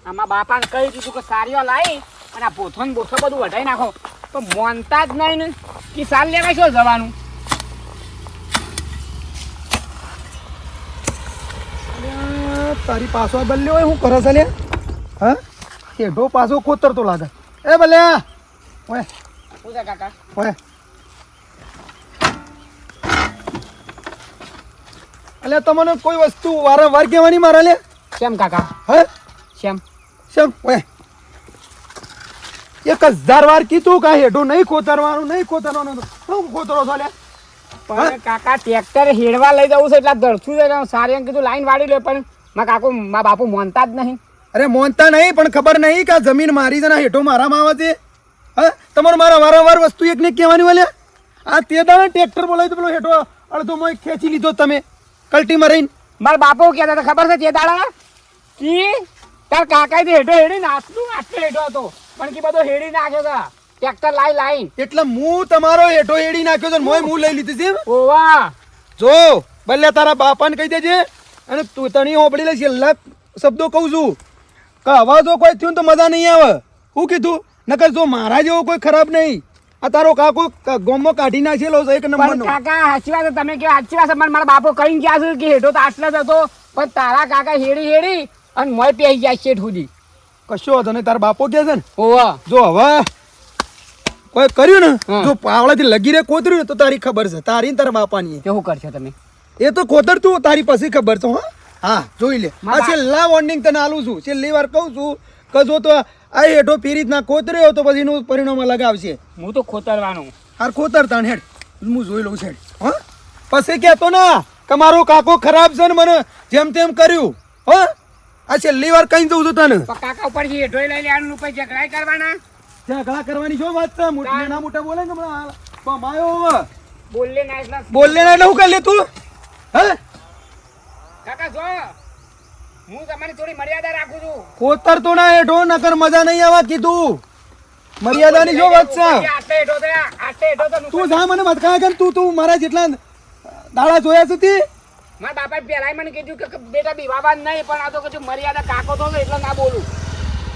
આમાં બાપાને કહી દીધું કે સારીઓ લાવી અને આ પોથો ને બોથો બધું વઢાઈ નાખો, તો મોનતા જ નહીં ને કે સાલ લેવા શું જવાનું. તારી પાછો બલ્યો હોય હું કરે છે લે? હા હેઠો પાછો કોતરતો લાગે. એ બલ્યા ઓય શું છે કાકા? ઓય અલ્યા તમને કોઈ વસ્તુ વારંવાર કહેવાની મારા લે? કેમ કાકા? હે કેમ? શેમ? ઓય 1000 વાર કીધું કે હેઠો નહીં કોતરવાનું, નહીં કોતરવાનું, તો શું કોતરો છો લે? પણ કાકા ટ્રેક્ટર હેડવા લઈ જવું છે એટલે દળશું છે. સારી કીધું લાઈન વાળી લે, પણ મારા બાપુ મોનતા જ નહીં. અરે મોનતા નહીં, પણ ખબર નહીં કે આ જમીન મારી છે ને હેઠો મારામાં આવે છે. હા તમારે મારા વારંવાર વસ્તુ એક ને કહેવાની વાલે. આ તે દાડે ટ્રેક્ટર બોલાવી તો પેલો હેઠો અડધો મોય ખેંચી લીધો તમે કલ્ટીમાં રહીને. મારા બાપુ કહેતા હતા ખબર છે તે દાડા કે તાર કાકા હેઠો હેડી આટલું હેઠો હતો, પણ કે બધો હેડી નાખ્યો હતા ટ્રેક્ટર લાઈન. એટલે હું તમારો હેઠો હેડી નાખ્યો છે, મોય હું લઈ લીધી છે. ઓવા જો ભલે તારા બાપાને કહી દેજે, અને તું તણી હોપડી લે છેલ્લા શબ્દો કહું છું કે હવે જો કોઈ થયું તો મજા નહીં આવે. શું કીધું? નકર જો મારા જેવો કોઈ ખરાબ નહીં. આ તારો કાકો ગોમો કાઢી નાખેલો છે એક નંબરનો. કાકા સાચી વાત તમે કહો, સાચી વાત. મારા બાપો કઈ ગયા છે કે હેઠો તો આટલા જ હતો, પણ તારા કાકા હેડી અને મોય પેઈ ગયા શેઠ સુધી. કશો હતો નહીં, તારા બાપો કે છે ને. ઓવા જો હવે કોઈ કર્યું ને, જો પાવડાથી લગી રે કોતર્યું ને, તો તારી ખબર છે, તારી ને તારા બાપાની. કેવું કરશો તમે? એ તો કોતર તું તારી પછી ખબર છે. હા જોઈ લે. આ છેલ્લા વોર્નિંગ તને આલું છું, છેલ્લી વાર કહું છું કે જો તો આ હેઠો ફેરી ના કોતર્યો તો પછી એનું પરિણામ અલગ આવશે. હું તો ખોતરવાનું. હાર કોતરતા હેડ હું જોઈ લઉં છે. હા પછી કહેતો ના કે મારો કાકો ખરાબ છે ને મને જેમ તેમ કર્યું. હા આ છેલ્લી વાર કઈ દઉં છું તને. કાકા ઉપર હેઠો લઈ લેવાનું, ઉપર ઝઘડા કરવાના. ઝઘડા કરવાની શું વાત છે? મોટા મોટા બોલે ને હમણાં કમાયો હવે. બોલલે ના એટલે હું કરી લે તું? હે કાકા જો હું તમારી થોડી મર્યાદા રાખું છું. કોતર તો ના હેઠો નકર મજા નહીં આવે કીધું. મર્યાદાની જો વાત છે. આટલે હેઠો તો તું જા મને મત કહે કે તું મારા જેટલા દાડા જોયા સુધી. મારા બાપા પેલા મને કીધું કે બેટા બીવાવા નહીં, પણ આ તો કીધું મર્યાદા કાકો તો એટલે ના બોલું.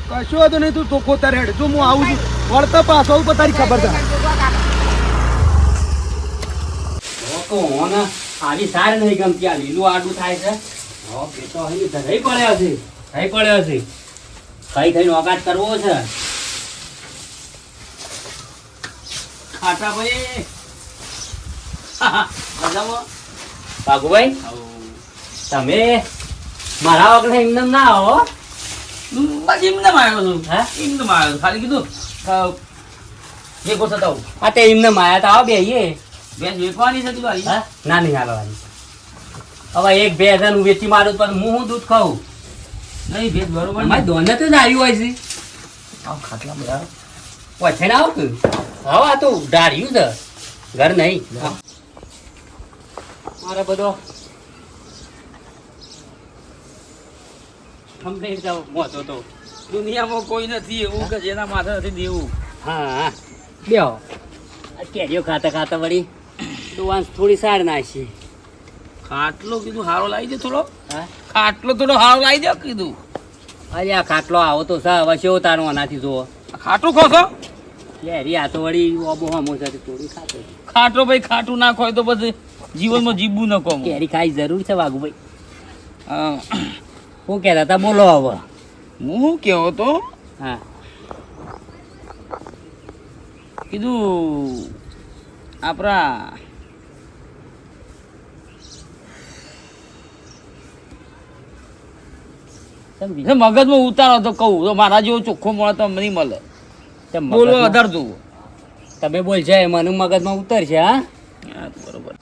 કશું હતું નહીં, તું તો કોતર હેડ. જો હું આવું છું વળતા પાછો ઉપર તારી ખબર છે. આવી સાર નહીં ગમતી, આ લીલું આડું થાય છે. બેટો અહીં ધરાઈ પડ્યો છે, થઈ પડ્યો છે. કઈ થઈને ઓગાટ કરવો છે. ખાટા ભાઈ મજામાં? ભાગુભાઈ તમે મારા વગર એમને ના આવો? બસ એમને આવ્યો છું. હા એમને આવ્યો ખાલી કીધું જે કોસ હતા હા તે એમને માયા તો આવો બે બેસ વેચવાની છે તું. હા ના નહીં હાલવાની. હવે એક બે હજાર નું વેચી મારું પણ હું દૂધ ખાઉં નહીં ભેદ બરોબર મારી દોને તો જ આવ્યું હોય છે. આવ ખાટલા બધા પછી ને આવું હવે આ તો ડાર્યું છે ઘર નહીં. મારે બધો કમ્પ્લીટ મોતો તો દુનિયામાં કોઈ નથી એવું કે જેના માથે નથી દેવું. હા હા બેહો. કેરીઓ ખાતા ખાતા વળી તો વાંસ થોડી સાર નાખી. ખાટલો કીધું હારો લાવી દે થોડો. હા ખાટલો થોડો હારો લાવી દે કીધું. અરે આ ખાટલો આવો તો સા હવે શેવો તારો આનાથી જોવો. ખાટું ખો છો? કેરી આ તો વળી ઓબો હમો છે થોડી ખાતો. ખાટો ભાઈ ખાટું ના ખોય તો પછી જીવનમાં જીવવું ન કહું. કેરી ખાઈ જરૂર છે વાઘુભાઈ. હા શું કહેતા હતા બોલો હવે. હું કેવો તો હા કીધું આપણા સમજી મગજમાં ઉતારો તો કહું તો મારા જેવો ચોખ્ખો મળે તો નહીં મળે. બોલો વધારે જોવું. તમે બોલશો એ મને મગજમાં ઉતરશે. હા બરોબર.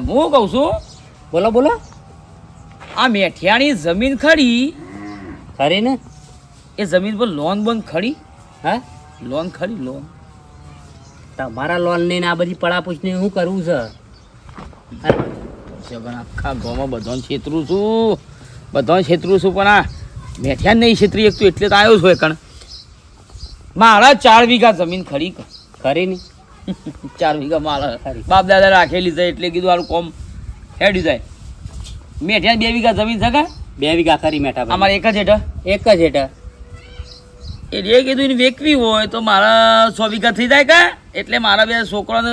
હું કહું છું બોલો બોલો. આ મેઠિયાની જમીન ખરી ખરી ને? એ જમીન પર લોન બોન ખરી? હા લોન ખરી લોન? તમારા લોન લઈને આ બધી પડાપૂછને શું કરવું છે? આખા ગામમાં બધાને છેતરું છું, બધાને છેતરું છું, પણ આ મેઠિયા નહીં છેતરી એક તો એટલે તો આવ્યો છું. એકણ મારા 4 વીઘા જમીન ખરી. ખરી ને? 4 વીઘા મારા બાપ દાદા રાખેલી છે એટલે કીધું આનું કોમ હેડ્યું જાય. મેઠિયા 2 વીઘા જમીન છે કા 2 વીઘા ખરી મેઠા અમારે એક જ હેઠળ એક જ હેઠળ. એટલે કીધું એને વેચવી હોય તો મારા 100 વીઘા થઈ જાય કા એટલે મારા 2 છોકરાને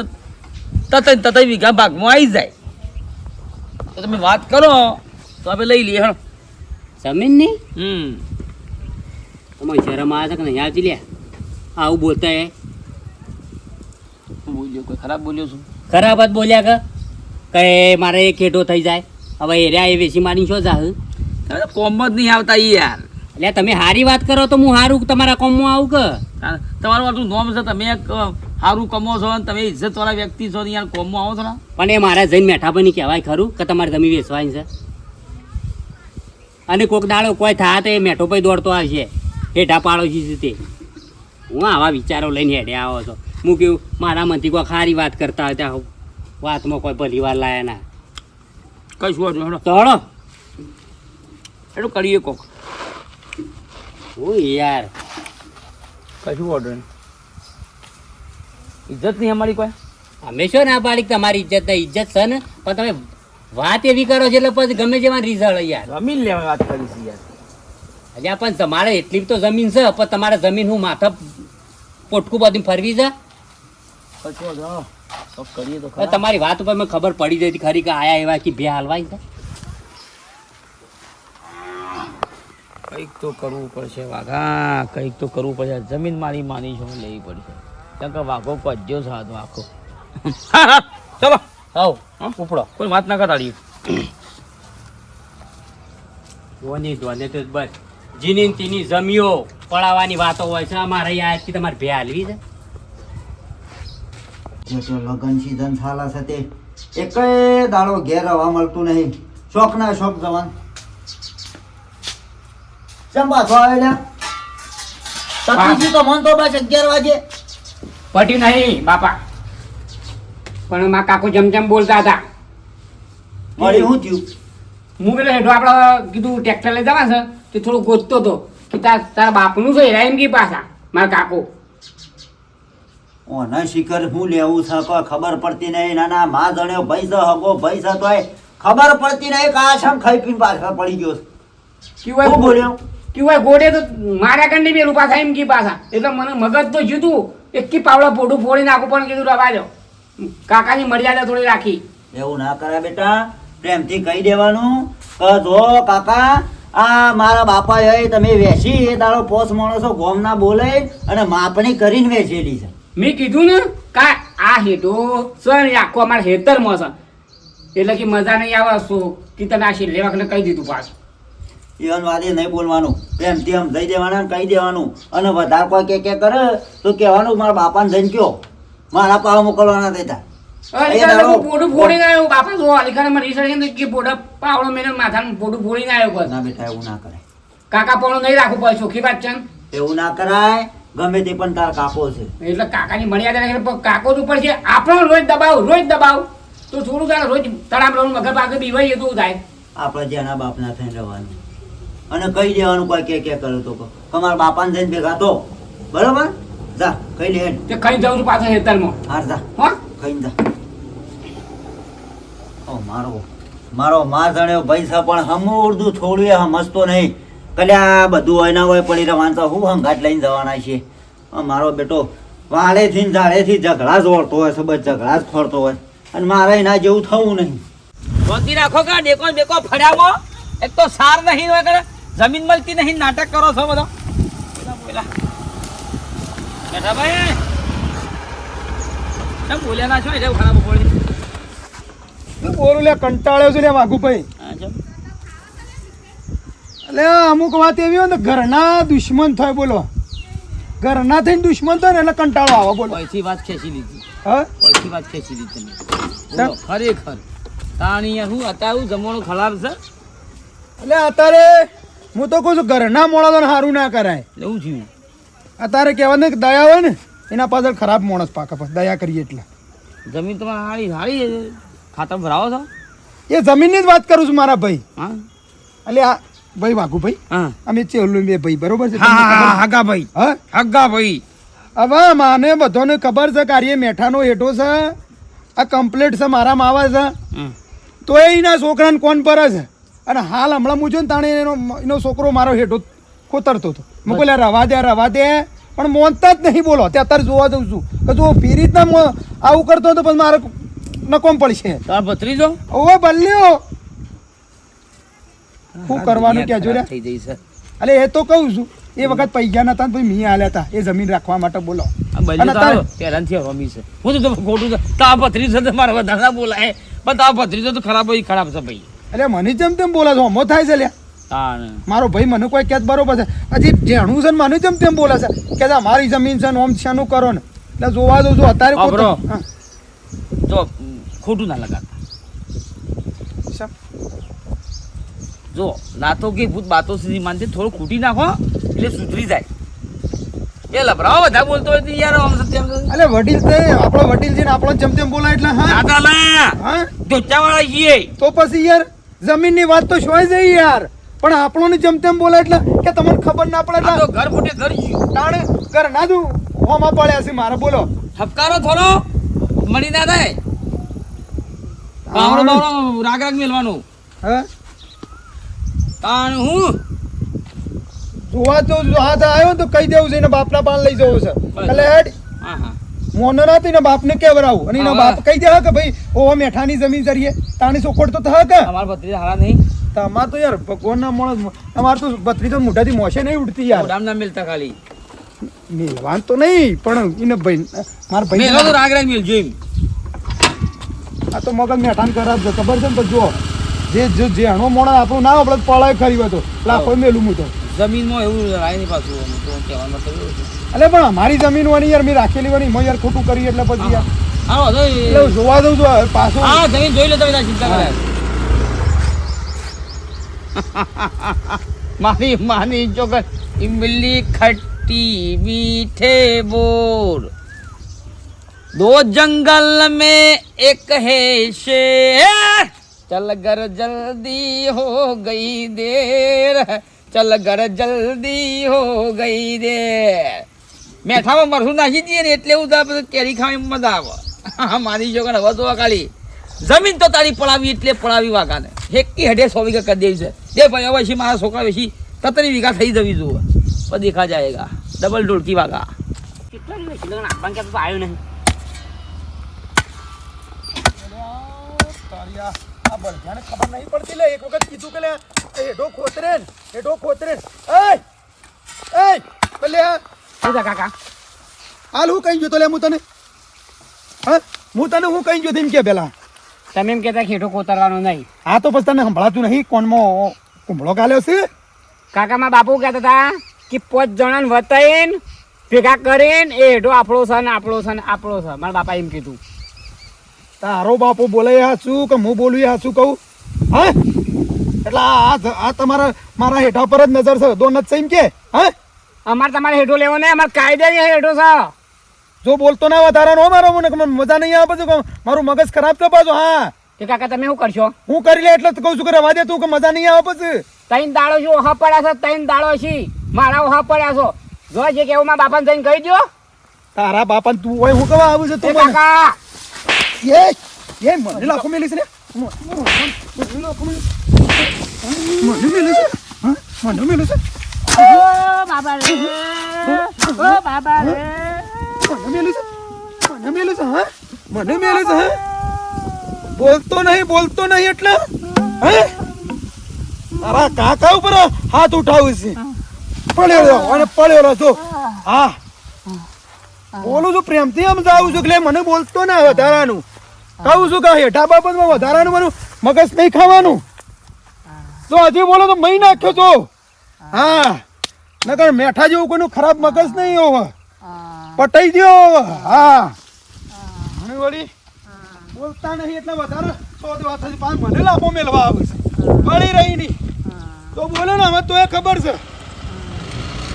તતય વીઘા ભાગમાં આવી જાય તો તમે વાત કરો તો આપણે લઈ લઈએ હણ. જમીન નહીં તમારી શરમ આવે છે કે નહીં આવતી લે આવું બોલતા એ બોલ્યો કોઈ ખરાબ બોલ્યો છું ખરાબ જ બોલ્યા કે મારે એક હેઠો થઈ જાય હવે એર્યા એ વેચી મારી શું જાહ તમે તો કોમ જ નહીં આવતા ઈ યાર એટલે તમે સારી વાત કરો તો હું સારું તમારા કોમમાં આવું કે તમારું આટલું નોમ છે તમે એક સારું કમો છો અને તમે ઇજ્જતવાળા વ્યક્તિ છો ને યાર કોમમાં આવો છો ને પણ એ મારે જઈને મેઠા બની કહેવાય ખરું કે તમારે જમીન વેચવાની છે અને કોઈક દાડો કોઈ થાય તો એ મેઠો પછી દોડતો આવશે હેઠા પાડોશી છે તે હું આવા વિચારો લઈને હેડે આવો છો હું કહ્યું મારા મનથી કોઈ ખારી વાત કરતા હોય ત્યાં વાતમાં કોઈ ભલી વાર લાયા ના કઈ શું હેડો તો હળો એટલું કરીએ કોક હું યાર કશું ઓર્ડર નહીં ઇજ્જત નહીં અમારી કોઈ અમે શું ના પાડી કે તમારી ઇજ્જત નહીં ઇજ્જત છે ને પણ તમે વાત એવી કરો છો એટલે પછી ગમે જેવા રિઝલ્ટ યાર જમીન લેવા વાત કરીશ યાર અલ્યા પણ તમારે એટલી તો જમીન છે પણ તમારે જમીન હું માથા પોટકું બધું ફરવી છે કશું ઓર્ડર તો કરીએ તો હવે તમારી વાત ઉપર મને ખબર પડી જતી ખરી કે આયા એવા કે બે હાલવાય છે કંઈક તો કરવું પડશે વાઘા કંઈક તો કરવું પડશે જમીન મારી માની છો લેવી પડશે કારણ કે વાઘો પજ્યો સાધો આખો ચલો હવ ઉપડો કોઈ વાત ના કરાડીએ ધોને તો બસ જીની ને તેની જમીઓ પડાવવાની વાતો હોય છે અમારે યાદથી તમારે ભે હાલવી છે જે તો લગન સીઝન ચાલે છે તે એકેય દાડો ઘેર આવવા મળતું નહીં શોખ ના શોખ જવાન ચમ પાછો આવેલા તકલીફ તો મન તો બસ 11 વાગે પટ્યું નહીં બાપા પણ મારા કાકો જમજમ બોલતા હતા મળી હું થયું હું પેલો હેઠો આપણે કીધું ટ્રેક્ટર લઈ જવા છે તે થોડું ગોતતો હતો કે તારા બાપનું છે એમ કે પાછા મારા કાકો ઓના શિખર હું લેવું છે કોઈ ખબર પડતી નહીં નાના માં જણ્યો ભાઈ છે હગો ભાઈ છે તોય ખબર પડતી નહીં કે આ શમ ખાઈ પીને પાછળ પડી ગયો છે હું બોલ્યો કેવાય ગોડે તો મારા કંડી પેલું પાછા એમ કી પાછા એટલે મને મગજ તો જીતું એક કી પાવડા પોટું ફોડી નાખું પણ કીધું રવાજો કાકાની મર્યાદા થોડી રાખી એવું ના કરાય બેટા પ્રેમથી કહી દેવાનું કે જો કાકા આ મારા બાપા એ તમે વેચી એ દાડો પોસ માણસો ગોમ ના બોલે અને માપણી કરીને વેચેલી છે મેં કીધું ને કા આ હેઠો સર આખો અમારા હેતરમાં છે એટલે કે મજા નહીં આવે શું કે તને આ લેવા કહી દીધું પાછું ઈવન વાદે નહીં બોલવાનું પ્રેમથી આમ દઈ દેવાના કહી દેવાનું અને વધારે કોઈ કે કરે તો કહેવાનું મારા બાપાને જઈને કયો મારા પાવ મોકલવાના દેતા પોટું ફોડીને આવ્યો બાપા જો અલીખાને મને રીસડ કે પોટા પાવડો મેને માથાનું પોટું ફોડીને આવ્યો બસ ના બેટા એવું ના કરાય કાકા પણ નહીં રાખવું પડે ચોખ્ખી વાત છે ને. એવું ના કરાય ગમે તે પણ તાર કાકો છે એટલે કાકાની મર્યાદા રાખે પણ કાકો જ ઉપર છે આપણો રોજ દબાવ તો થોડું તારે રોજ તળામ રહું મગર પાકે બીવાય તો થાય આપણે જેના બાપના થઈને રહેવાનું અને કહી દેવાનું કોઈ કે કરે તો તમારા બાપાને જઈને ભેગા તો બરોબર જા કહી લે હેડ. તે ખાઈ જાઉં છું પાછા હેતરમાં હાર જા હો ખાઈને જા ઓ મારો માં જણ્યો ભાઈ છે પણ હમુરદું થોડું એ સમજતો નહીં કલ્યા બધું હોય ના હોય પડી રહેવાનું તો હું હંગાટ લઈને જવાના છે મારો બેટો વાળેથી ને ઝાડેથી ઝઘડા જ ઓળતો હોય છે બસ ઝઘડા જ ખોરતો હોય અને મારે એના જેવું થવું નહીં શાંતિ રાખો કા ડેકો બેકો ફર્યામો એક તો સાર નહીં હોય કરે જમીન મળતી નહીં નાટક કરો છો બધો પેલા બેઠા ભાઈ કેમ બોલ્યા ના છો એટલે ખરાબ પડી બોરું લે કંટાળ્યો છે લે વાઘુભાઈ એટલે અમુક વાત એવી હોય ને ઘરના દુશ્મન થાય બોલો ઘરના થઈને દુશ્મન થાય ને એટલે કંટાળો આવે બોલો ઓયથી વાત ખેંચી લીધી હા ઓયથી વાત ખેંચી લીધી તમે બોલો, ખરેખર તાણી શું અત્યારે જમવાનું ખરાબ છે એટલે અત્યારે હું તો કહું છું ઘરના મોણા તો સારું ના કરાય એટલે એવું થયું અત્યારે કહેવાનું કે દયા હોય ને એના પાછળ ખરાબ માણસ પાકા પાછળ દયા કરીએ એટલે જમીન તમારે હારી હારી ખાતર ભરાવો છો એ જમીનની જ વાત કરું છું મારા ભાઈ હા એટલે આ ભાઈ વાઘુભાઈ હા અમે ચેલું બે ભાઈ બરોબર છે હા હા હગા ભાઈ હા હગા ભાઈ હવે માને બધાને ખબર છે કે આર્ય મેઠાનો હેઠો છે આ કમ્પ્લેટ છે મારામાં આવે છે તો એના છોકરાને કોણ પર છે અને હાલ હમણાં હું જોઈને તાણે એનો છોકરો મારો હેઠો કોતરતો હતો મેં બોલ્યા રવા દે પણ મોનતા જ નહીં બોલો તે અત્યારે જોવા જઉં છું કે જો ફી રીતના આવું કરતો હતો પણ મારે નકોમ પડશે તાર ભત્રીજો ઓવે બલ્લ્યો શું કરવાનું કહેજો રે થઈ જઈ છે અલે એ તો કહું છું એ વખત પૈસા નતા ને પછી મી આલ્યા હતા એ જમીન રાખવા માટે બોલો આ બલ્યો તારો પહેલાંથી રમી છે હું તો ખોટું છે તા ભત્રીજો તો મારા વધારે ના બોલાય પણ તા ભત્રીજો તો ખરાબ છે ભાઈ એટલે મને જેમ તેમ બોલા છો હમો થાય છે લ્યા તાણ મારો ભાઈ મને કોઈ કહે બરોબર છે હજી જેણું છે ને મને જેમ તેમ બોલે છે કે આ મારી જમીન છે ને ઓમ શાનું કરો ને એટલે જોવા દઉં છું અત્યારે વાપરો. હા. તો ખોટું ના લગાડતા શા? જો નાતો કે ભૂત બાતો સુધી માનતી થોડું ખૂટી નાખો એટલે સુધરી જાય એ લભરાવો બધા બોલતો હોય તો યાર આમ સત્યમ અલે વડીલ તે આપણો વડીલ છે ને આપણો જેમ તેમ બોલાય એટલે હા ના ચાલે હા ધોચાવાળા છીએ તો પછી યાર જમીનની વાત તો શોય જઈ યાર પણ આપણોને જેમ તેમ બોલાય એટલે કે તમને ખબર ના પડે આ તો એટલે ઘર ફૂટે ઘર જ્યું. તાણે ઘર ના દઉં હોમાં પડ્યા છે મારે બોલો ઠપકારો થોડો મળી ના થાય બાવળો બાવળો રાગ રાગ મેલવાનું હા તાણ હું જોવા તો હાથ આવ્યો તો કહી દેવું છે એને બાપના પાન લઈ જવું છે એટલે હેડ હા હા મોનો નથી ને બાપને કેવરાવું અને એનો હા. બાપ કહી દે કે ભાઈ ઓ મેઠાની જમીન કરીએ તાણી સોખોડ તો થા કે અમારા ભત્રીજા હારા નહીં તમાર તો યાર ભગવાનના માણસ અમાર તો બત્રી તો મોઢાથી મોશે નહીં ઉડતી યાર ઓડામ ના મિલતા ખાલી મેલવાન તો નહીં પણ એને ભાઈ મારા મેલો તો ભાઈ રાગ રાગ મેલજો એમ આ તો મગજ મેઠાન કરાવ છે ખબર છે ને તો જો જે હણો મોણા આપણું ના આપણે પળાય ખરી હોય તો લાખો મેલું હું તો જમીનમાં એવું રાય નહીં પાછું આમ તો કહેવાનો મતલબ એવું છે. એટલે પણ અમારી જમીન વાની યાર મેં રાખેલી વાની મેં યાર ખોટું કરી એટલે પછી યાર હાલો તો એટલે જોવા દઉં છું હવે પાછો હા જમીન જોઈ લો તમે તાર ચિંતા કરે મારી માની ચોકર ઇમલી ખટ્ટી મીઠે બોર दो जंगल में एक है शेर चल घर जल्दी हो गई देर चल घर जल्दी हो गई देर મેઠામાં મરસું નાખી દઈએ ને એટલે હું તો કેરી ખાવાની મજા આવે મારી જો હવે તો કાળી જમીન તો તારી પડાવી એટલે પડાવી વાઘાને એકી હેઠે 100 વીઘા કરી દેવી છે દે ભાઈ હવે પછી મારા છોકરા વેસી 17 વીઘા થઈ જવી જોઈએ પછી દેખા જાયગા ડબલ ઢોળકી વાઘા કેટલા દિવસ આપણને ક્યાં તો આવ્યો નહીં આ બળજાને ખબર નહીં પડતી લે એક વખત કીધું કે લે હેઠો ખોતરે એ ભલે શું છે કાકા હાલ હું કઈ ગયો તો લે હું તને હા હું તને હું કઈ ગયો તેમ કે પેલા તમે એમ કહેતા ખેટો કોતરવાનો નહીં હા તો પછી તને સંભળાતું નહીં કોણમાં કુંભળો ગાલ્યો છે કાકા મારા બાપુ કહેતા હતા કે 5 જણાને વતાઈને ભેગા કરીને એ હેઠો આપણો છે ને આપણો છે ને આપણો છે મારા બાપા એમ કીધું તારો બાપુ બોલે હાચું કે હું બોલું હાચું કહું હા એટલે આ તમારા મારા હેઠા પર જ નજર છે દો નજ છે એમ કે હા અમારે તમારે હેઠો લેવો નહીં અમારે કાયદે હેઠો છે જો બોલતો ના વધારા નો મારો મને મજા નહીં આવે પછી મારું મગજ ખરાબ છે પાછું હા કે કાકા તમે શું કરશો હું કરી લે એટલે જ કહું છું કે રવા દે તું કે મજા નહીં આવે પછી 3 દાડો જો ઓહા પડ્યા છે 3 દાડો છે મારા ઓહા પડ્યા છો જો જે કેવું મારા બાપાને જઈને કહી દો તારા બાપા તું હોય હું કવા આવું છે એ તું મને કાકા એ મને લાખો મેલી છે ને મને લાખો મેલી છે હા મને મેલી છે ઓ બાબા રે ઓ બાબા રે મને મેલી છે હા મને મેલી છે હા બોલતો નહીં એટલે હે તારા કાકા ઉપર હાથ ઉઠાવું છે પડ્યો છો હા બોલું છું પ્રેમથી આમ જાઉં છું એટલે મને બોલતો ના વધારાનું કહું છું કે હેઠા બાબતમાં વધારાનું મારું મગજ નહીં ખાવાનું તો હજી બોલો તો મહી નાખ્યો છો હા નકર મેઠા જેવું કોઈનું ખરાબ મગજ નહીં હોવે પટાઈ દ્યો હા મને વળી બોલતા નહીં એટલે વધારે 100 વાત થઈ પાછું મને લાભો મેળવા આવે છે વળી રહી નહીં તો બોલે ને હવે તો એ ખબર છે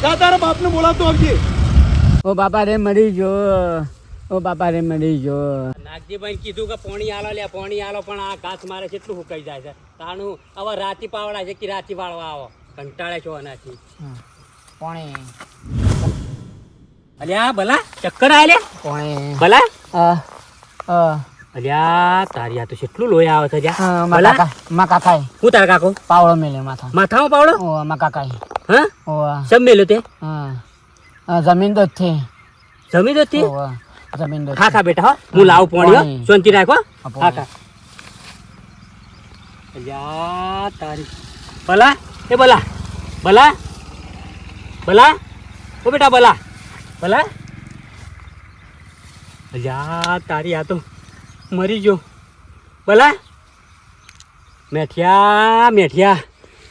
જા તારા બાપને બોલાવતો આવજે ઓ બાપા રે મરી જો ઓ બાપા રે મરી જો નાગજીભાઈ કીધું કે પોણી આલો પણ આ ઘાસ મારે કેટલું સુકાઈ જાય છે તાણું હવે રાતી પાવડા છે કે રાતી વાળવા આવો કંટાળે છો આનાથી કોણે અલ્યા ભલા ચક્કર આલ્યા કોણે ભલા અલ્યા તારી આ તો કેટલું લોહી આવે છે જ્યાં માં કાકા હું તારા કાકો પાવડો મેલે માથા માથામાં પાવડો ઓ માં કાકા હા ઓ સબ મેલ્યો તે જમીન તો છે જમી દો તે જમીન તો ખા ખા બેટા હો હું લાવું પાણી હો પાણી. શાંતિ રાખો હા, ખા ખા અલ્યા તારી બલા એ બલા બલા બલા ઓ બેટા બલા બલા અલ્યા તારી આ તો મરી ગયો બલા મેઠિયા મેઠિયા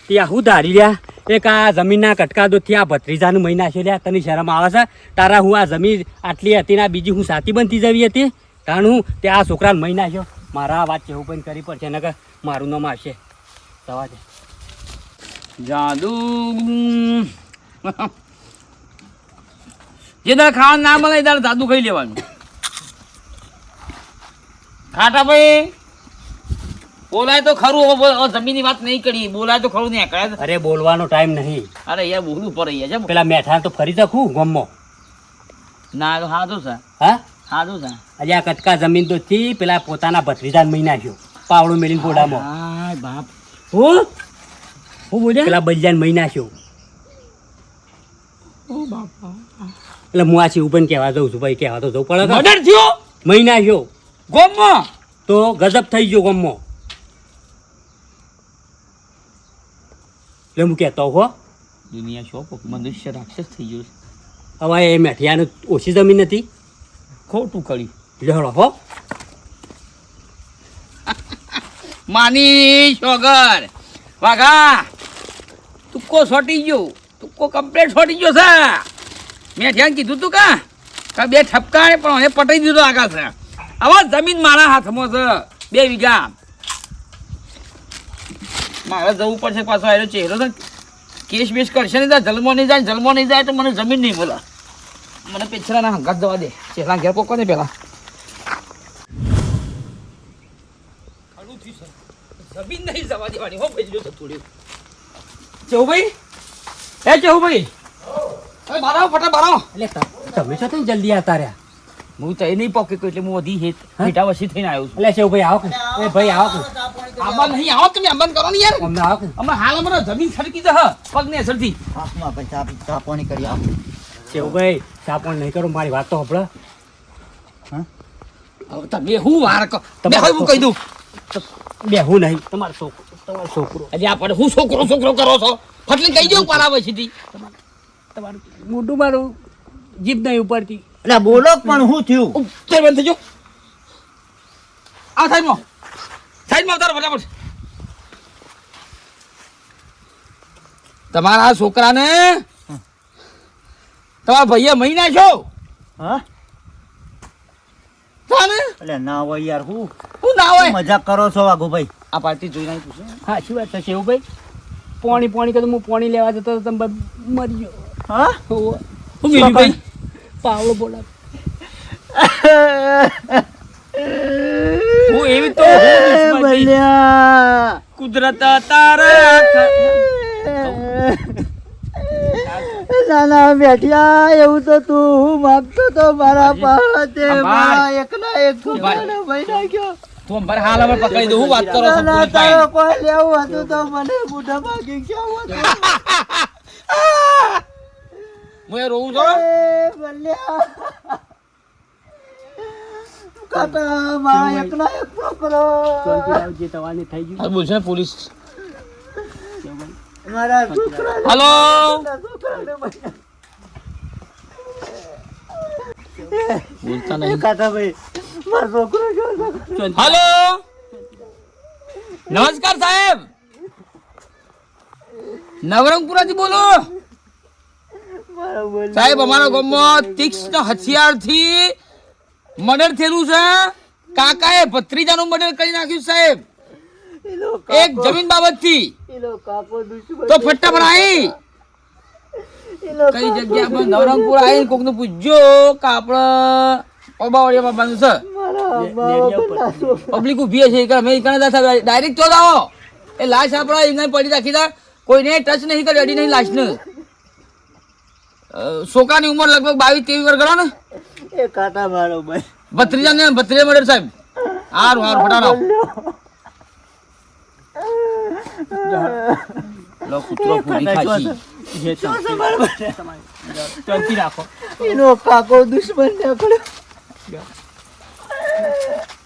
ત્યાં હું ધારી રહ્યા એક આ જમીનના કટકા દો ત્યાં ભત્રીજાનું મહિના છે લ્યા તને શરમ આવે છે તારા હું આ જમીન આટલી હતી ને બીજી હું સાથી બનતી જવી હતી કારણ હું ત્યાં આ છોકરાને મહિના છે મારા આ વાત કેવું પણ કરી પડશે નકર મારું નામ આવશે જવા દે જાદુ જે તારે ખાવાનું ના મળે તારે જાદુ ખાઈ લેવાનું ખાટા ભાઈ બોલાય તો ખરું હવે જમીનની વાત નહીં કરી બોલાય તો ખરું નહીં કરે અરે બોલવાનો ટાઈમ નહીં અરે યાર બોલવું પડે યાર પેલા મેઠા તો ફરી શકું ગમો ના તો સાધું છે હા સાધું છે આજે આ કટકા જમીન તો થી પેલા પોતાના ભત્રીજાને મહિના છે પાવડું મેલીને પોડામાં હાય બાપ હું બોલ્યા પેલા બલિયાને મહિના છે એટલે હું આ શિવ પણ કહેવા જઉં છું ભાઈ કહેવા તો જવું પડે કે? મર્ડર થયો મહિના છે ગોમમાં તો ગજબ થઈ ગયો ગમો એટલે હું કહેતો હો દુનિયા શોપ મનુષ્ય રાક્ષસ થઈ ગયો છે. હવે એ મેઠિયાને ઓછી જમીન નથી ખોટું કર્યું લેહડો હો માની સોગર વાઘા તુક્કો છોટી ગયો તુક્કો કમ્પ્લેટ છોટી ગયો છે મેં ધ્યાન કીધું તું કા બે ઠપકા પણ મને પટાઈ દીધો આગળ છે હવે જમીન મારા હાથમાં છે 2 વીઘા મારે જવું પડશે પાછો એનો ચહેરો છે કેસ બેસ કરશે નહીં જલમો નહીં જાય તો મને જમીન નહીં મળે મને પેછરાના હંગાત જવા દે ચહેરા ઘેર પોકો ને પેલા જમીન નહીં જવા દેવાની હો ભાઈ જો થોડી ચૌભાઈ એ ચૌભાઈ હવે બારાઓ ફટા બારાઓ એટલે તમે છો થઈને જલ્દી આવતા રહ્યા હું તો એ નહીં પોકે એટલે હું વધી હેઠા વસી થઈને આવ્યો છું એટલે શિવ ભાઈ આવો કે એ ભાઈ આવો કે આંબા નહીં આવો તમે આંબાન કરો ને યાર અમને આવો કે અમે હાલ અમારો જમીન છડકી જશે પગ ને અસરથી હાથમાં પછી ચા પાણી કરી આપ શિવ ભાઈ ચા પણ નહીં કરો મારી વાત તો હપડે હવે તમે હું વાર કહો તમે હું કહી દઉં બેહું નહીં તમારો છોકરો આજે આપણે હું છોકરો કરો છો ફટલી કહી દઉં પારા વસીથી તમારું મોઢું મારું જીભ નહીં ઉપરથી એટલે બોલો પણ શું થયું ઉત્તર બંધ થજો આ સાઈડમાં ઉતારો ફટાફટ તમારા છોકરાને તમારા ભાઈએ મહિના છો હા તાને એટલે ના હોય યાર હું ના હોય મજાક કરો છો વાઘુભાઈ આ પાર્ટી જોઈ નાખી પૂછો હા શું વાત છે શિવ ભાઈ પોણી કરું હું પોણી લેવા જતો તો તમે મરી ગયો હા હોવે. હું બીજું ભાઈ પાવડો બોલા હું એવી તો હું દુશ્મની. બલ્યા કુદરત તારા નાના બેઠિયા એવું તો તું માગતો તો મારા પાસે આભાર. એકના એક છોકરાને ભાઈ નાખ્યો તું અંબર હાલ અમે પકડી દઉં હું વાત કરો છો ના પૂરી તારો પાડી. કોઈ લેવું હતું તો મને બુઢા માગી કેવું હતું હું એ રોઉં છું બલ્યા કાકા મારા એકના એક છોકરો જે તમારી થઈ ગયું આ બોલશે ને પોલીસ મારા છોકરાને હલો છોકરાને ભાઈ બોલતા નહીં કાકા ભાઈ મારો છોકરો જો હલો નમસ્કાર સાહેબ નવરંગપુરાથી બોલો સાહેબ અમારા ગામમાં તીક્ષ્ણ હથિયારથી મર્ડર થયેલું છે કાકાએ ભત્રીજાનું મર્ડર કરી નાખ્યું સાહેબ એક જમીન બાબતથી તો ફટાફટ આવી કઈ જગ્યા પર નવરંગપુર આવી કોકને પૂછજો કે આપણે ઓબાવડિયા બાબાનું છે પબ્લિક ઉભી છે કે અમે ડાયરેક્ટ તો આવો એ લાશ આપણે એમને પડી રાખી દા કોઈને ટચ નહીં કરી અડી નહીં લાશને છોકરાની ઉંમર લગભગ 22-23 વર્ષ ગણો ને એ કાટા મારો ભાઈ ભત્રીજા મર્ડર સાહેબ હારું હારું ફટાનો લો કૂતરો પૂરી ખાશી શાંતિ રાખો એનો કાકો દુશ્મન ને પકડ્યો.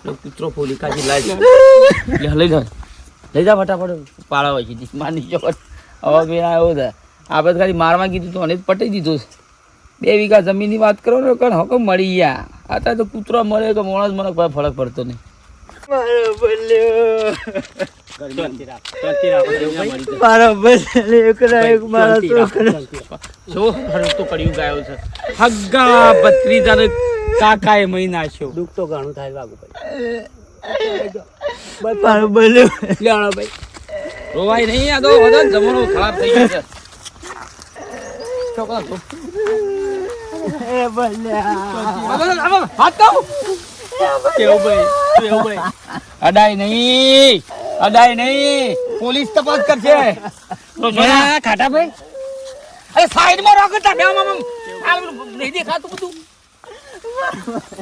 લો કૂતરો પૂરી ખાશી લાજ લઈ જા ફટાફટ પાળા હોય છે માની જો હવે બે આવ્યો છે આપણે ખાલી મારવા કીધું તો અને પટી દીધું 2 વીઘા જમીનની વાત કરો ને કણ હકો મળી ગયા અત્યારે તો કૂતરો મળે કે માણસ મને કોઈ ફરક પડતો નહીં મારો બલ્યો, શાંતિ રાખો દેવભાઈ. મારો બલ્યો એકલા એક મારો છોકરો. શું હરું તો કર્યું ગાયો છે હગ્ગા ભત્રીજાને કાકાએ મહી નાખ્યો દુઃખ તો ઘણું થાય વાઘુભાઈ. મારો બલ્યો. લેવાનો ભાઈ રોવાય નહીં આ તો બધા જમાનો ખરાબ થઈ ગયો છે છોકરા તો એ બલ્યા. હાથ કહું કેવું ભાઈ અડાય નહીં પોલીસ તપાસ કરશે ખાટા ભાઈ અરે સાઈડમાં રાખો તાડ્યામાં નહીં દેખાતું બધું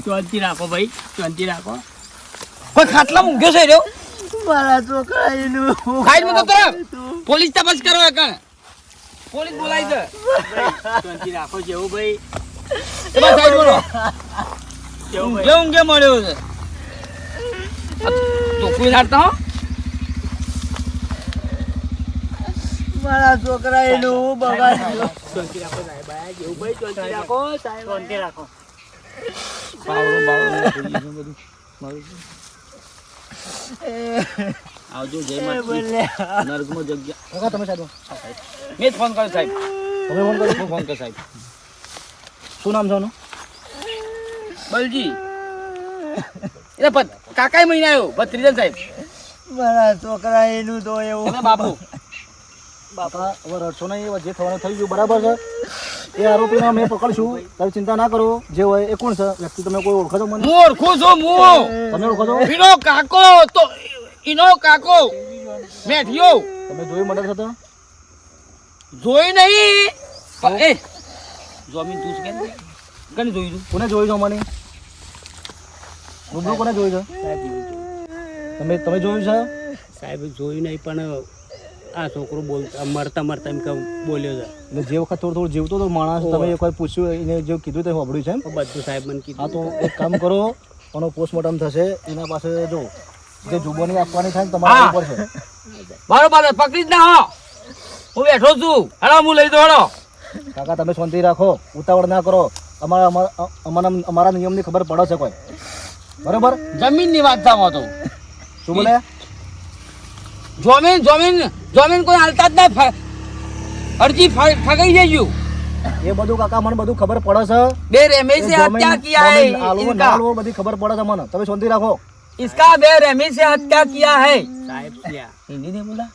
શાંતિ રાખો ભાઈ શાંતિ રાખો. કોઈ ખાટલા ઊંઘ્યો છે રહ્યો મારા છોકરા એનું સાઈડમાં તો તરફ પોલીસ તપાસ કરો એકણ પોલીસ બોલાય છે શાંતિ રાખો જેવું ભાઈ એમાં સાઈડમાં રહો જેવું ભાઈ ઊંઘે મળ્યો છે ચોખ્ખું નાડતા હો મારા છોકરા એનું બગાડ્યું. શાંતિ રાખો સાહેબ જેવું ભાઈ શાંતિ રાખો સાહેબ શાંતિ રાખો. આવજો જય એ માતા બલ્યા. નર્કમાં જગ્યા કાકા તમે સાહેબ મેં જ ફોન કર્યો સાહેબ તમે ફોન કરો. હું ફોન કર્યો સાહેબ શું નામ છે એનું? બલજી એટલે કાકાએ મહિને આવ્યો ભત્રીજા સાહેબ મારા છોકરા એનું તો એવું. અને બાપુ બાપા હવે રડશો નહીં, હવે જે થવાનું થઈ ગયું બરાબર છે. એ આરોપીને મેં પકડશું, તમે ચિંતા ના કરો. જે હોય એ કોણ છે વ્યક્તિ, તમે કોઈ ઓળખો છો મને? હું ઓળખું છું હું તમે ઓળખો છો? ઈનો કાકો તો ઈનો કાકો મેઠિયો તમે જોયું મર્ડર થતો? જોઈ નહીં એ જમીન તું છે કે કને જોઈ તું કોને જોયું છે મને? રૂબરૂ કોને જોયું છે? તમે જોયું છે? સાહેબ જોયું નહીં પણ આ છોકરો બોલતા મરતા મરતા એમ કે બોલ્યો છે. એટલે જે વખત થોડું જીવતો હતો માણસ, તમે એક વાર પૂછ્યું, એને જે કીધું તે સાંભળ્યું છે એમ? બધું સાહેબ મને હા, કીધું. તો એક કામ કરો, એનો પોસ્ટમોર્ટમ થશે, એના પાસે જો જે જુબાની આપવાની થાય ને તમારા ઉપર છે. બરોબર પકડી જ ના હો હું બેઠો છું હેડો હું લઈ દો હેડો કાકા તમે શાંતિ રાખો, ઉતાવળ ના કરો. અમારા નિયમની ખબર પડે છે કોઈ, બરોબર? જમીનની વાત થામાં તો શું બોલે? જમીન કોઈ હાલતા જ ના અરજી ફગાઈ જઈ એ બધું કાકા મને બધું ખબર પડે છે. બે રેમી से हत्या किया है इनका બધી ખબર પડે છે મને. તમે શાંતિ રાખો. इसका बे रेमी से हत्या किया है સાહેબ લ્યા. हिंदी नहीं बोला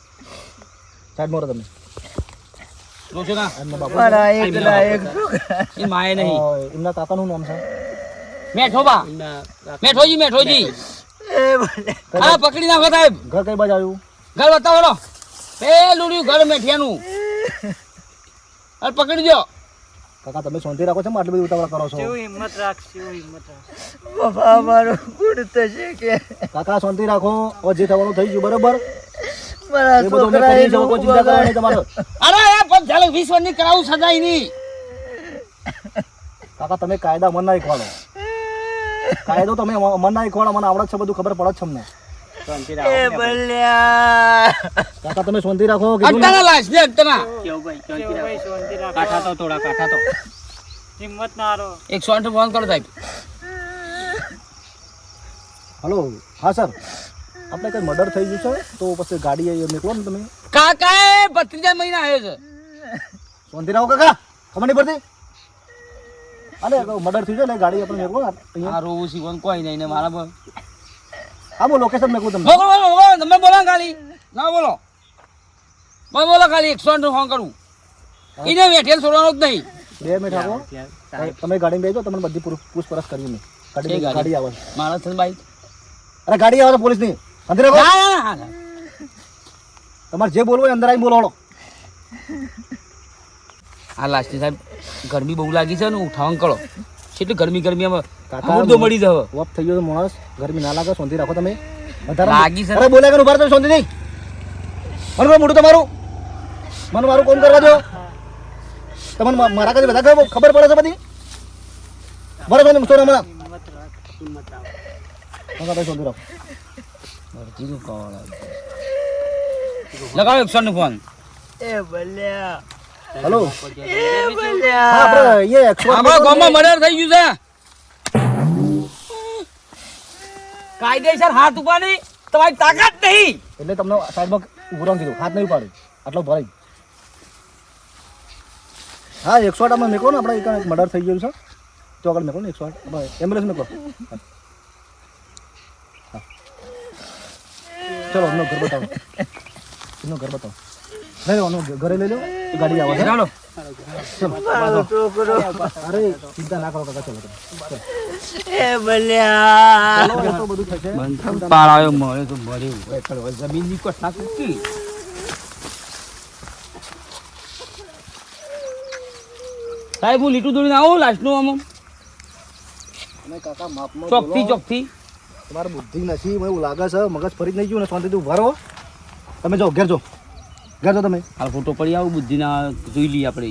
સાઈડ મોરો તમે. रोशना એમના બાપુ મારા એકલા એક છોકરા. ये माए नहीं એમના કાકાનું નામ છે? मेठो बा એમના मेठो जी એ બલ્યા. हाँ पकड़ी ना साहब ઘર કઈ બાજુ આવ્યું? घर बताओ लो પેલું ઘર મેઠિયાનું અરે પકડી દો કાકા તમે શાંતિ રાખો છો, આટલી બધી ઉતાવળ કરો છો? પપ્પા મારું ગુડ થશે કે કાકા શાંતિ રાખો, હવે જે થવાનું થઈ ગયું બરોબર. મારા એ બધું અમે છોકરા કરીએ છીએ, એનું કોઈ ચિંતા કરવાની તમારે. અરે પણ ચાલો 20 વર્ષની કરાવું સજાય નહીં કાકા તમે કાયદા અમર ના શીખવાડો. કાયદો તમે અમર ના શીખવાડો, મને આવડે છે બધું, ખબર પડે છે અમને. શાંતિ એ રાખો બલ્યા. કાકા તમે શાંતિ રાખો. કીધું ને? અટકાના લાશ ને અટકાના કેવું ભાઈ શાંતિ રાખો. કાઠા તો થોડા કાઠા તો 108 ફોન કરો સાહેબ હલો, હા સર, આપણે કઈ મર્ડર થઈ ગયું છે તો પછી ગાડી મેકલો ને તમે. કાકાએ 32 મહિના આવ્યો છે શાંતિ રાખો કાકા, ખબર નહીં પડતી? અરે મર્ડર થયું છે એટલે ગાડી આપણે મેકલો ને અહીંયા. આ રોવું સીવન કોઈ નહીં ને મારા પર હા, હું લોકેશન મેકલું તમને. બોલો તમે બોલો ખાલી ના બોલો બોલો ખાલી 108 ફોન કરું એને વેઠેલ છોડવાનો જ નહીં 2 મિનિટ આપો. તમે ગાડી બેસો, તમને બધી પૂછપરછ કરી મેં. ગાડી આવે છે. મારા છે બાઈક અરે ગાડી આવે છે પોલીસની, અંદર રાખો. ના તમારે જે બોલવું હોય અંદર આવીને બોલો. આ લાસ્ટ સાહેબ ગરમી બહુ લાગી છે ને ઉઠાવન કરો કેટલી ગરમી ગરમીમાં કાકા, મુર્દો મળી જાવ વપ થઈ ગયો તો માણસ ગરમી ના લાગે શાંતિ રાખો તમે વધારે લાગી સર અરે બોલ્યા કે ઉભા રહો, શાંતિ નહીં મને મોટું તમારું મને મારું કોમ કરવા દો તમને મારા કાજે બધા ખબર પડે છે બધી બરાબર ને સોના મને ભાઈ શાંતિ રાખો લગાવો 100 નો ફોન હેલો હા આપણે એ 100 અમારા ગામમાં મર્ડર થઈ ગયું છે કાયદેસર હાથ ઉપાડી તમારી તાકાત નહીં એટલે તમને સાઈડમાં ઉભું રાખી કીધું હાથ નહીં પાડે આટલો ભરાઈ હા 108 માં મેકો ને આપણે એક મર્ડર થઈ ગયું છે તો આગળ મેકો ને 108 એમ્બ્યુલન્સ મેકો હા ચલો એમનો ઘર બતાવો એમનો ઘર બતાવો લઈ લો એનો ઘરે લઈ લો એ ગાડી આવે છે ચાલો ચલો અરે ચિંતા ના કરો કાકા ચલો ચલો તો બધું થશે પાળાયો મળે તો મળ્યું જમીનની કોઠા કૂકી સાહેબ હું લીટું દોડીને આવું લાસ્ટનું આમ અને કાકા માપમાં ચોકથી બોલો. ચોકથી તમારે બુદ્ધિ નથી મને એવું લાગે છે મગજ ફરી જ નહીં ગયું ને શાંતિથી ઉભા રહો તમે જાઓ ઘેર જાઓ તમે આ ફોટો પડી આવું બુદ્ધિના જોઈ લઈએ આપણે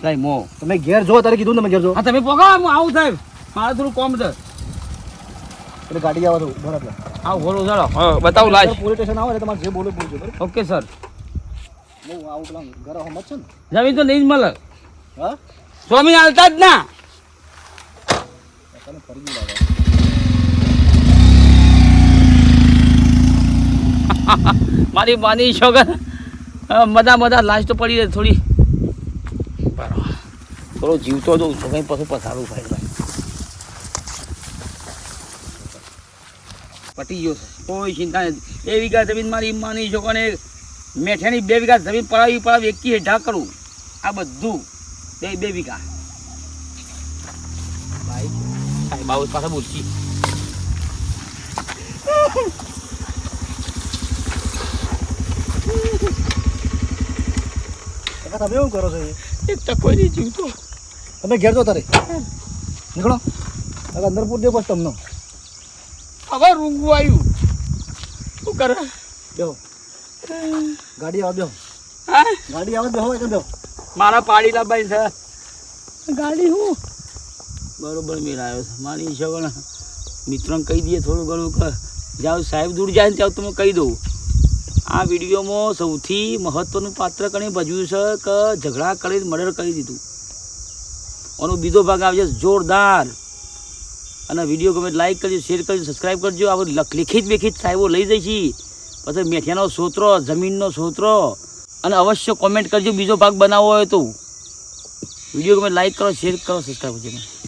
સાહેબ મો તમે ઘેર જો તારે કીધું ને તમે ઘેર જો હા તમે પોગા હું આવું સાહેબ મારે થોડું કોમ છે એટલે ગાડી આવે તો બરાબર આવું બોલો ચાલો બતાવું લાશ પોલીસ સ્ટેશન આવે એટલે તમારે જે બોલો બોલજો બરાબર ઓકે સર હું આવું પેલા ઘર હમત છે ને જમીન તો નહીં જ મળે હા સ્વામી હાલતા જ ના તને ફરી ગયું લાગે મારી માની છોકર મજા લાશ તો પડી રહે થોડી બરાબર થોડો જીવતો હતો તો કંઈ પછી પસારું થાય ભાઈ પટી ગયો છે કોઈ ચિંતા નથી 2 વીઘા જમીન મારી માની છોકરને મેઠાની 2 વીઘા જમીન પડાવી એકી હેઠા કરું આ બધું 2 વીઘા ભાઈ સાહેબ આવું પાછા બોલશી કાકા તમે એવું કરો છો એક ટકો નહીં જીવતો તમે ઘેર જો તારે નીકળો હવે અંદર પૂછજો બસ તમને હવે રૂંગું આવ્યું શું કરે બેહો ગાડી આવે બેહો હા ગાડી આવે બેહો એકદમ બેહો મારા પાડીલા ભાઈ છે ગાડી હું બરોબર મેળ આવ્યો છે મારી ઈચ્છા મિત્રોને કહી દઈએ થોડું ઘણું કે જાઓ સાહેબ દૂર જાય ને ત્યાં તમે કહી દઉં આ વિડીયોમાં સૌથી મહત્વનું પાત્ર કણે ભજવ્યું છે કે ઝઘડા કરીને મર્ડર કરી દીધું આનો બીજો ભાગ આવશે જોરદાર અને વિડીયો ગમે લાઈક કરજો શેર કરજો સબસ્ક્રાઈબ કરજો આ બધું લેખિત સાહેબો લઈ જઈશી પછી મેઠિયાનો સોત્રો જમીનનો સોત્રો અને અવશ્ય કોમેન્ટ કરજો બીજો ભાગ બનાવવો હોય તો વિડીયો ગમે લાઈક કરો શેર કરો સબસ્ક્રાઈબ કરજો